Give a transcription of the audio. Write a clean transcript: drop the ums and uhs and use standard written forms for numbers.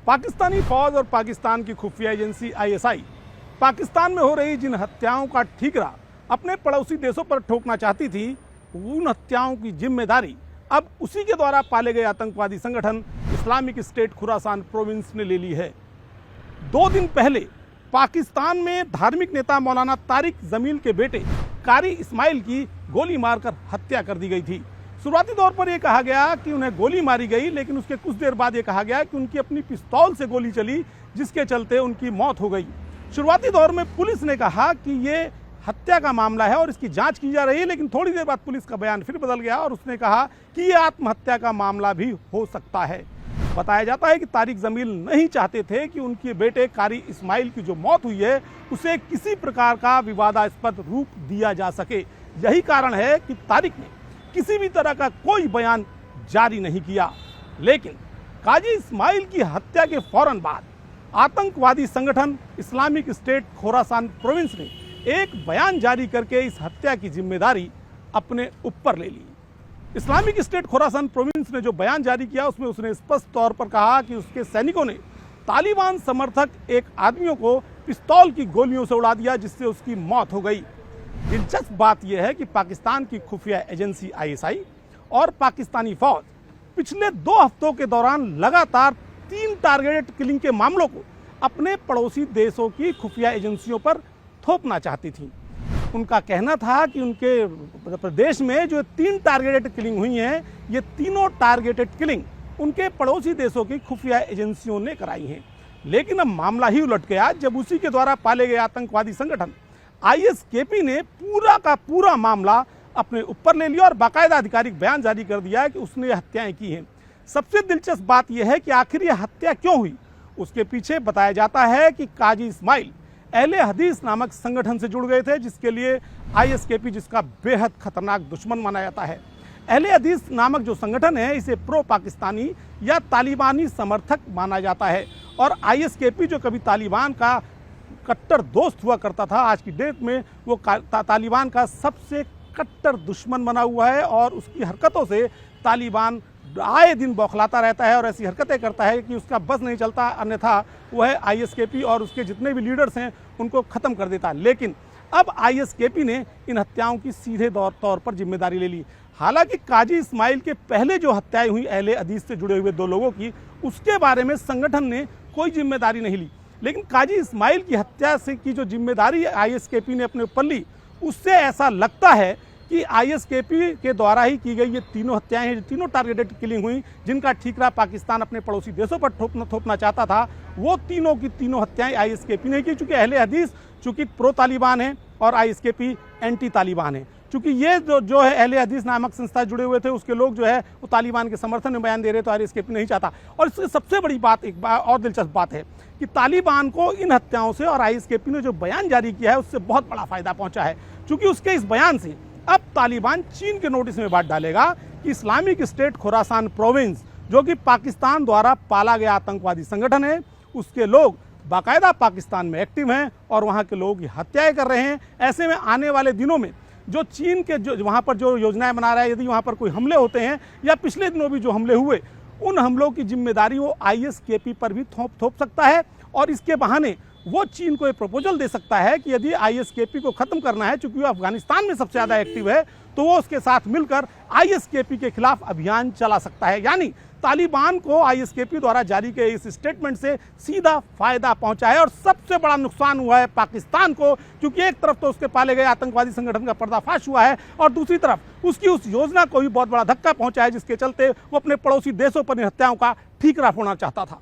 पाकिस्तानी फौज और पाकिस्तान की खुफिया एजेंसी आईएसआई पाकिस्तान में हो रही जिन हत्याओं का ठीकरा अपने पड़ोसी देशों पर ठोकना चाहती थी, उन हत्याओं की जिम्मेदारी अब उसी के द्वारा पाले गए आतंकवादी संगठन इस्लामिक स्टेट खुरासान प्रोविंस ने ले ली है। 2 दिन पहले पाकिस्तान में धार्मिक नेता मौलाना तारिक जमील के बेटे कारी इस्माइल की गोली मारकर हत्या कर दी गई थी। शुरुआती दौर पर यह कहा गया कि उन्हें गोली मारी गई, लेकिन उसके कुछ देर बाद यह कहा गया कि उनकी अपनी पिस्तौल से गोली चली, जिसके चलते उनकी मौत हो गई। शुरुआती दौर में पुलिस ने कहा कि ये हत्या का मामला है और इसकी जांच की जा रही है, लेकिन थोड़ी देर बाद पुलिस का बयान फिर बदल गया और उसने कहा कि ये आत्महत्या का मामला भी हो सकता है। बताया जाता है कि तारिक जमील नहीं चाहते थे कि उनके बेटे कारी इस्माइल की जो मौत हुई है उसे किसी प्रकार का विवादास्पद रूप दिया जा सके। यही कारण है कि तारिक ने किसी भी तरह का कोई बयान जारी नहीं किया। लेकिन काजी इस्माइल की हत्या के फौरन बाद आतंकवादी संगठन इस्लामिक स्टेट खोरासान प्रोविंस ने एक बयान जारी करके इस हत्या की जिम्मेदारी अपने ऊपर ले ली। इस्लामिक स्टेट खोरासान प्रोविंस ने जो बयान जारी किया उसमें उसने स्पष्ट तौर पर कहा कि उसके सैनिकों ने तालिबान समर्थक एक आदमियों को पिस्तौल की गोलियों से उड़ा दिया, जिससे उसकी मौत हो गई। दिलचस्प बात यह है कि पाकिस्तान की खुफिया एजेंसी आईएसआई और पाकिस्तानी फौज पिछले 2 हफ्तों के दौरान लगातार 3 टारगेटेड किलिंग के मामलों को अपने पड़ोसी देशों की खुफिया एजेंसियों पर थोपना चाहती थी। उनका कहना था कि उनके प्रदेश में जो 3 टारगेटेड किलिंग हुई हैं, ये तीनों टारगेटेड किलिंग उनके पड़ोसी देशों की खुफिया एजेंसियों ने कराई हैं। लेकिन अब मामला ही उलट गया जब उसी के द्वारा पाले गए आतंकवादी संगठन आईएसकेपी ने पूरा का पूरा मामला अपने ऊपर ले लिया और बाकायदा आधिकारिक बयान जारी कर दिया कि उसने हत्याएं की हैं। सबसे दिलचस्प बात यह है कि आखिर यह हत्या क्यों हुई। उसके पीछे बताया जाता है कि काजी इस्माइल अहले हदीस नामक संगठन से जुड़ गए थे, जिसके लिए आईएसकेपी जिसका बेहद खतरनाक दुश्मन माना जाता है। अहले हदीस नामक जो संगठन है इसे प्रो पाकिस्तानी या तालिबानी समर्थक माना जाता है और आईएसकेपी जो कभी तालिबान का कट्टर दोस्त हुआ करता था, आज की डेट में वो तालिबान का सबसे कट्टर दुश्मन बना हुआ है और उसकी हरकतों से तालिबान आए दिन बौखलाता रहता है और ऐसी हरकतें करता है कि उसका बस नहीं चलता, अन्यथा वह आईएसकेपी और उसके जितने भी लीडर्स हैं उनको ख़त्म कर देता है। लेकिन अब आईएसकेपी ने इन हत्याओं की सीधे तौर पर जिम्मेदारी ले ली। हालांकि काजी इस्माइल के पहले जो हत्याएं हुई अहले हदीस से जुड़े हुए 2 लोगों की, उसके बारे में संगठन ने कोई जिम्मेदारी नहीं ली, लेकिन काजी इस्माइल की हत्या से की जो जिम्मेदारी आईएसकेपी ने अपने ऊपर ली, उससे ऐसा लगता है कि आईएसकेपी के द्वारा ही की गई ये तीनों हत्याएं हैं, जो तीनों टारगेटेड किलिंग हुई, जिनका ठीकरा पाकिस्तान अपने पड़ोसी देशों पर थोपना चाहता था, वो तीनों की तीनों हत्याएं आईएसकेपी ने की। चूंकि अहले हदीस चूंकि प्रो तालिबान है और आईएसकेपी एंटी तालिबान है। चूंकि ये जो है अहले हदीस नामक संस्था जुड़े हुए थे, उसके लोग जो है वो तालिबान के समर्थन में बयान दे रहे, तो आईएसकेपी नहीं चाहता। और इससे सबसे बड़ी बात, एक और दिलचस्प बात है कि तालिबान को इन हत्याओं से और आईएसकेपी ने जो बयान जारी किया है उससे बहुत बड़ा फायदा पहुंचा है। चूंकि उसके इस बयान से अब तालिबान चीन के नोटिस में बात डालेगा कि इस्लामिक स्टेट खोरासान प्रोविंस, जो कि पाकिस्तान द्वारा पाला गया आतंकवादी संगठन है, उसके लोग बाकायदा पाकिस्तान में एक्टिव हैं और वहाँ के लोगों की हत्याएं कर रहे हैं। ऐसे में आने वाले दिनों में जो चीन के जो वहाँ पर जो योजनाएं बना रहा है, यदि वहाँ पर कोई हमले होते हैं या पिछले दिनों भी जो हमले हुए, उन हमलों की जिम्मेदारी वो आईएसकेपी पर भी थोप सकता है और इसके बहाने वो चीन को एक प्रपोजल दे सकता है कि यदि आईएसकेपी को खत्म करना है, चूंकि वो अफगानिस्तान में सबसे ज़्यादा एक्टिव है, तो वो उसके साथ मिलकर आईएसकेपी के खिलाफ अभियान चला सकता है। यानी तालिबान को आईएसकेपी द्वारा जारी किए इस स्टेटमेंट से सीधा फायदा पहुंचा है और सबसे बड़ा नुकसान हुआ है पाकिस्तान को, क्योंकि एक तरफ तो उसके पाले गए आतंकवादी संगठन का पर्दाफाश हुआ है और दूसरी तरफ उसकी उस योजना को भी बहुत बड़ा धक्का पहुंचा है, जिसके चलते वो अपने पड़ोसी देशों पर हत्याओं का ठीकरा फोड़ना चाहता था।